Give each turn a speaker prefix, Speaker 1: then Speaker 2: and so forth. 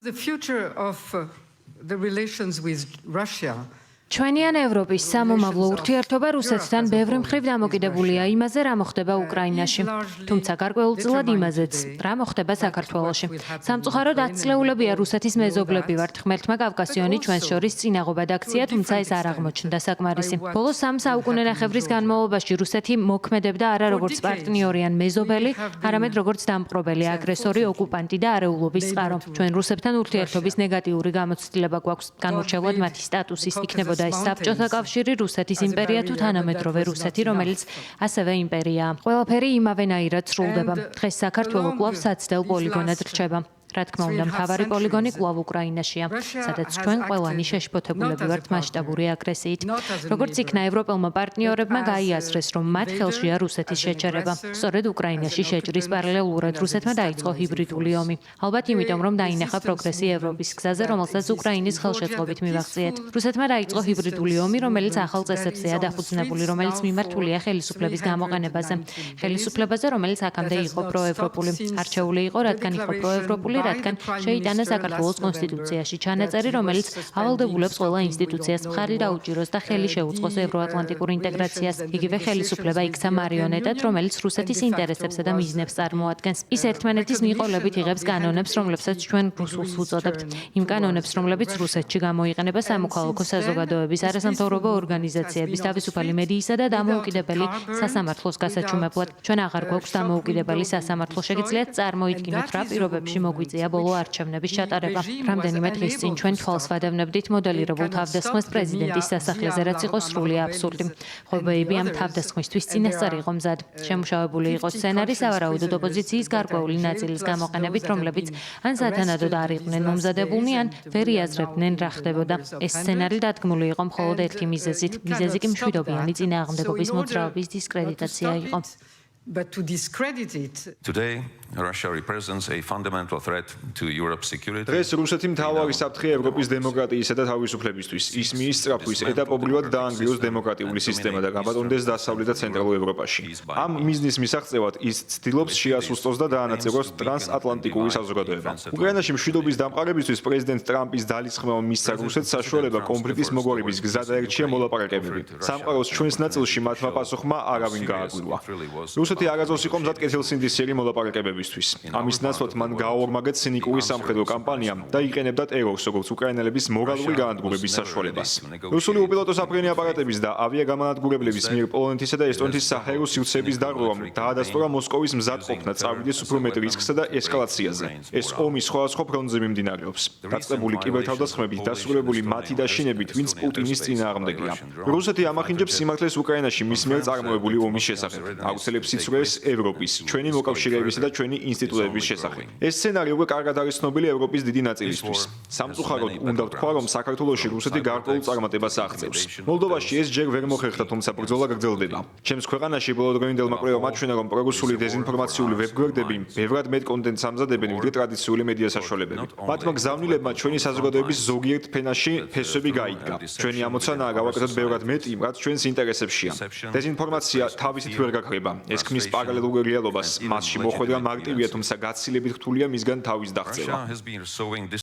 Speaker 1: The future of the relations with Russia.
Speaker 2: ჩვენიან ევროპის სამომავლო ურთიერთობა რუსეთთან ბევრი მხრივ დამოკიდებულია იმაზე, რა მოხდება უკრაინაში. თუმცა გარკვეულწილად იმაზეც, რა მოხდება საქართველოში. სამწუხაროდ ათწლეულებია რუსეთის მეზობლები ვართ. ღმერთმა კავკასიონი ჩვენს შორის წინაღობად აქცია, თუმცა ეს არ აღმოჩნდა საკმარისი. ბოლო 3 საუკუნენახევრის განმავლობაში რუსეთი მოქმედებდა არა როგორც პარტნიორი ან მეზობელი, არამედ როგორც დამპყრობელი, აგრესორი, ოკუპანტი და არეულობის წყარო. ჩვენ რუსებთან ურთიერთობის ნეგატიური გამოცდილება გვაქვს. განურჩევლად მათი სტატუსის იქნებოდა და საბჭოთა კავშირი, რუსეთის იმპერია თუ თანამედროვე რუსეთი, რომელიც ასევე იმპერიაა. ყველაფერი იმავენაირად სრულდება. დღეს საქართველო კვლავ საცდელ პოლიგონად რჩება. რა თქმა უნდა, მთავარი პოლიგონი კვლავ უკრაინაშია, სადაც ჩვენ ყველანი შეშფოთებულები ვართ მასშტაბური აგრესიით. როგორც იქნა ევროპელმა პარტნიორებმა გაიაზრეს, რომ მათ ხელშია რუსეთის შეჩერება. სწორედ უკრაინაში შეჭრის პარალელურად რუსეთმა დაიწყო ჰიბრიდული ომი. ალბათ იმიტომ, რომ დაინახა პროგრესი ევროპის გზაზე, რომელსაც უკრაინის ხელშეწყობით მივახციეთ. რუსეთმა დაიწყო ჰიბრიდული ომი, რომელიც ახალ წესებზეა დაფუძნებული, რომელიც მიმართულია ხელისუფლების გამოყენებაზე. ხელისუფლებაზე, რომელიც აქამდე იყო პროევროპული. არჩეული იყო, რადგან იყო პროევროპული, რადგან შეიტანა საქართველოს კონსტიტუციაში ჩანაწერი, რომელიც ავალდებულებს ყველა ინსტიტუციას მხარი დაუჭიროს და ხელი შეუწყოს ევროატლანტიკურ ინტეგრაციას. იგივე ხელისუფლება იქცა მარიონეტად, რომელიც რუსეთის ინტერესებსა და მიზნებს წარმოადგენს. ის ერთმანეთის მიყოლებით იღებს კანონებს, რომლებსაც ჩვენ რუსულს ვუწოდებთ. იმ კანონებს, რომლებიც რუსეთში გამოიყენება სამოქალაქო საზოგადოების, არასამთავრობო ორგანიზაციების, თავისუფალი მედიისა და დამოუკიდებელი სასამართლოს გასაჩუმებლად. ჩვენ აღარ გვაქვს დამოუკიდებელი სასამართლო. შეგიძლიათ წარმოიდგინოთ, რა პირობებში მოგვიწია ბოლო არჩევნების ჩატარება. რამდენიმე დღის წინ ჩვენ თვალს ვადევნებდით მოდელირებულ თავდასხმას პრეზიდენტის სასახლეზე, რაც იყო სრული აბსურდი. ხობეები ამ თავდასხმისთვის წინასწარ იყო მზად. შემუშავებული იყო სცენარი სავარაუდოდ ოპოზიციის გარკვეული ნაწილის გამოყენებით, რომლებიც ან სათანადოდ არ იყვნენ მომზადებულნი, ან ვერ იაზრებდნენ რა ხდებოდა. ეს სცენარი დადგმული იყო მხოლოდ ერთი მიზეზით. მიზეზი კი მშვიდობიანი წინააღმდეგობის მოძრაობის დისკრედიტაცია იყო.
Speaker 1: But to discredit it.
Speaker 3: Today, Russia represents a fundamental threat to Europe's security.
Speaker 4: დღეს რუსეთი მთავარი საფრთხე ევროპის დემოკრატიისა და თავისუფლებისთვის. ის მიისწრაფვის ეტაპობრივად დაანგრიოს დემოკრატიული სისტემა და გაბატონდეს დასავლეთ და ცენტრალურ ევროპაში. ამ მიზნის მისაღწევად ის ცდილობს შეასუსტოს და დაანაწევროს ტრანსატლანტიკური საზოგადოება. უკრაინაში მშვიდობის დამყარებისთვის პრეზიდენტ ტრამპის ძალისხმევამ მისცა რუსეთს საშუალება კონფლიქტის მოგვარების გზა დაერჩია მოლაპარაკებები. სამყაროს ჩვენს ნაწილში მათმა პასუხმა არავინ გააგვირვა. რუსეთი არასდროს იყო მზად კეთილსინდისიერი მოლაპარაკებებისთვის. ამის ნაცვლად მან გააორმაგა ცინიკური სამხედრო კამპანია და იყენებდა ტერორს, როგორც უკრაინელების მორალური გაანადგურების საშუალებას. რუსული უპილოტო საფრენი აპარატების და ავიაგამანადგურებლების მიერ პოლონეთისა და ესტონეთის საჰაერო სივრცეების დარღვევამ დაადასტურა მოსკოვის მზადყოფნა წავიდეს უფრო მეტ რისკსა და ესკალაციაზე. ეს ომი სხვადასხვა ფრონტზე მიმდინარეობს. დაწყებული კიბერთავდასხმებით, დასრულებული მათი დაშინებით, ვინც პუტინის წინააღმდეგია. რუსეთი ამახინჯებს სიმართლეს უკრაინაში მის მიერ წარმოებული ომის შესახებ. აუცილებს სიცრუეს ევროპის, ჩვენი მოკავშირეებისა და ჩვენი ინსტიტუტების შესახებ. ეს სცენარი უკვე კარგად არის ცნობილი ევროპის დიდი ნაწილისთვის. სამწუხაროდ უნდა ვთქვა, რომ საქართველოში რუსეთი გარკვეულ წარმატებას აღწევს. მოლდოვაში ეს ჯერ ვერ მოხერხდა, თუმცა ბრძოლა გრძელდება. ჩემს ქვეყანაში ბოლოდროინდელმა კვლევამ აჩვენა, რომ პრორუსული დეზინფორმაციული ვებგვერდები ბევრად მეტ კონტენტს ამზადებენ, ვიდრე ტრადიციული მედია საშუალებები. მათმა გზავნილებმა ჩვენი საზოგადოების ზოგიერთ ფენაში ფესვები გაიდგა. ჩვენი ამოცანაა გავაკეთოთ ბევრად მეტი, რაც ჩვენს ინტერესებშია. დეზინფორმაცია თავისით ვერ გაქრება. ეს ქმნის პარალელურ რეალობას, მასში მოხვედრა მარტივია, თუმცა გაცილებით რთულია მისგან თავის დაღწევა.